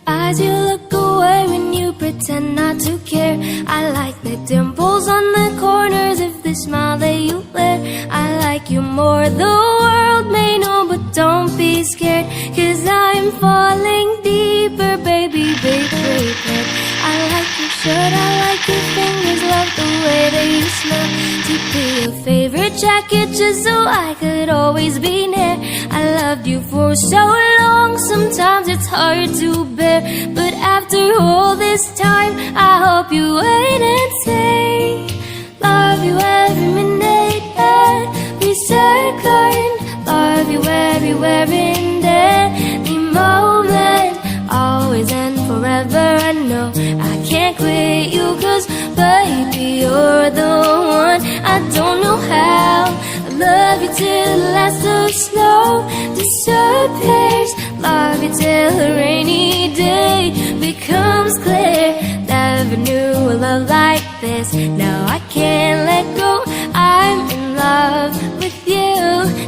Eyes, you look away when you pretend not to care. I like the dimples on the corners of the smile that you wear. I like you more, the world may know, but don't be scared, 'cause I'm falling deeper, baby, be prepared. I like your shirt, I like your fingers, love the way that you smell. To be your favorite jacket just so I could always be near. I loved you for so long, sometimes it's hard to bear, but after all this time, I hope you wait and say, love you every minute, every second, love you everywhere in every moment, always and forever. I know I can't quit you, 'cause baby, you're the one. I don't know how, I love you till the last of snow disappears, love you till a rainy day becomes clear. Never knew a love like this, now I can't let go. I'm in love with you,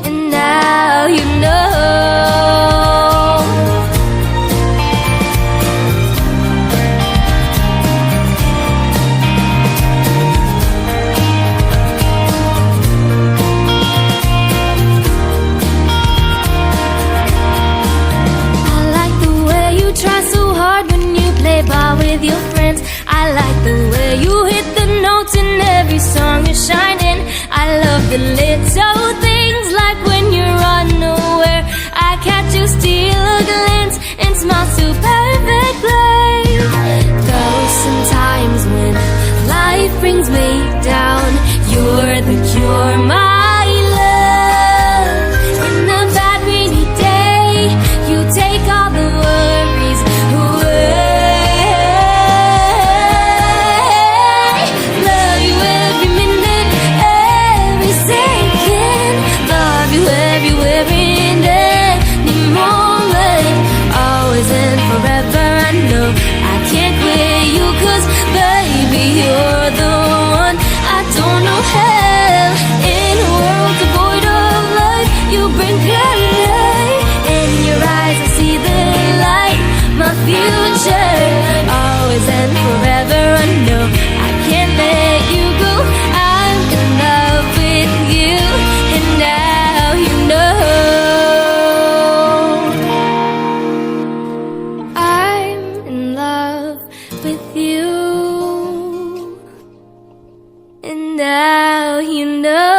and now you know. Ball with your friends. I like the way you hit the notes in every song you're shining. I love the little things, like when you're unaware, I catch you steal a glance and smile so perfectly. Though sometimes when life brings me down, you're the cure, my love. In the bad rainy day, you take all the worries away. You're the one. I don't know how, in a world devoid of light, you bring color. In your eyes I see the light, my future, always and forever. I know I can't let you go. I'm in love with you, and now you know. I'm in love with you, and now you know.